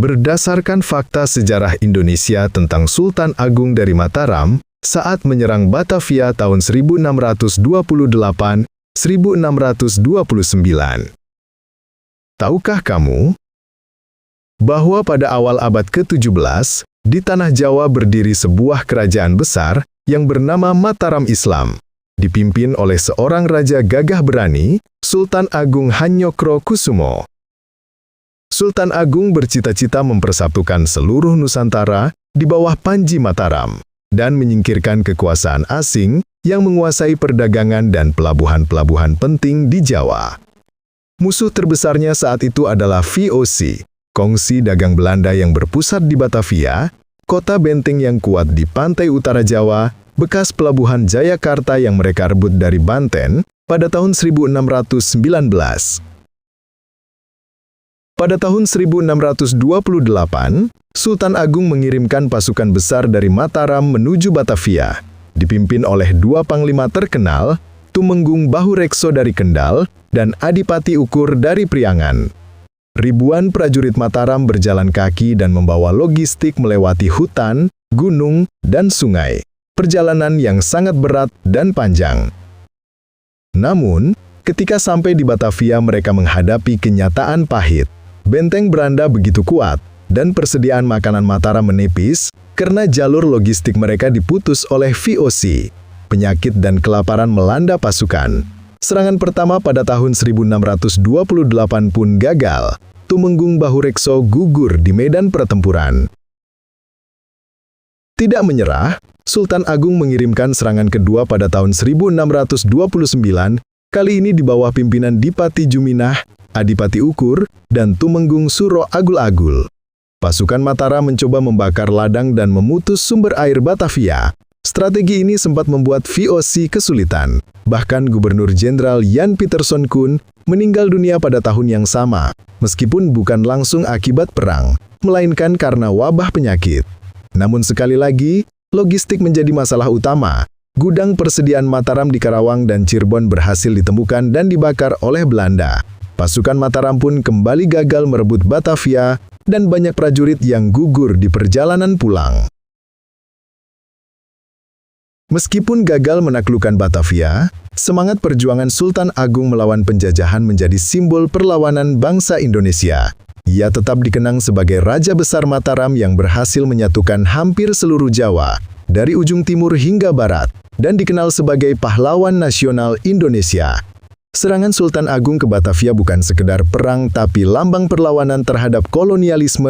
Berdasarkan fakta sejarah Indonesia tentang Sultan Agung dari Mataram saat menyerang Batavia tahun 1628-1629. Tahukah kamu bahwa pada awal abad ke-17, di Tanah Jawa berdiri sebuah kerajaan besar yang bernama Mataram Islam, dipimpin oleh seorang raja gagah berani, Sultan Agung Hanyokrokusumo. Sultan Agung bercita-cita mempersatukan seluruh Nusantara di bawah Panji Mataram dan menyingkirkan kekuasaan asing yang menguasai perdagangan dan pelabuhan-pelabuhan penting di Jawa. Musuh terbesarnya saat itu adalah VOC, kongsi dagang Belanda yang berpusat di Batavia, kota benteng yang kuat di pantai utara Jawa, bekas pelabuhan Jayakarta yang mereka rebut dari Banten pada tahun 1619. Pada tahun 1628, Sultan Agung mengirimkan pasukan besar dari Mataram menuju Batavia, dipimpin oleh dua panglima terkenal, Tumenggung Bahurekso dari Kendal dan Adipati Ukur dari Priangan. Ribuan prajurit Mataram berjalan kaki dan membawa logistik melewati hutan, gunung, dan sungai. Perjalanan yang sangat berat dan panjang. Namun, ketika sampai di Batavia mereka menghadapi kenyataan pahit. Benteng beranda begitu kuat, dan persediaan makanan Mataram menipis karena jalur logistik mereka diputus oleh VOC. Penyakit dan kelaparan melanda pasukan. Serangan pertama pada tahun 1628 pun gagal. Tumenggung Bahurekso gugur di medan pertempuran. Tidak menyerah, Sultan Agung mengirimkan serangan kedua pada tahun 1629, kali ini di bawah pimpinan Dipati Juminah, Adipati Ukur, dan Tumenggung Suro Agul-Agul. Pasukan Mataram mencoba membakar ladang dan memutus sumber air Batavia. Strategi ini sempat membuat VOC kesulitan. Bahkan Gubernur Jenderal Jan Pieterszoon Koen meninggal dunia pada tahun yang sama, meskipun bukan langsung akibat perang, melainkan karena wabah penyakit. Namun sekali lagi, logistik menjadi masalah utama. Gudang persediaan Mataram di Karawang dan Cirebon berhasil ditemukan dan dibakar oleh Belanda. Pasukan Mataram pun kembali gagal merebut Batavia dan banyak prajurit yang gugur di perjalanan pulang. Meskipun gagal menaklukkan Batavia, semangat perjuangan Sultan Agung melawan penjajahan menjadi simbol perlawanan bangsa Indonesia. Ia tetap dikenang sebagai Raja Besar Mataram yang berhasil menyatukan hampir seluruh Jawa, dari ujung timur hingga barat, dan dikenal sebagai pahlawan nasional Indonesia. Serangan Sultan Agung ke Batavia bukan sekedar perang tapi lambang perlawanan terhadap kolonialisme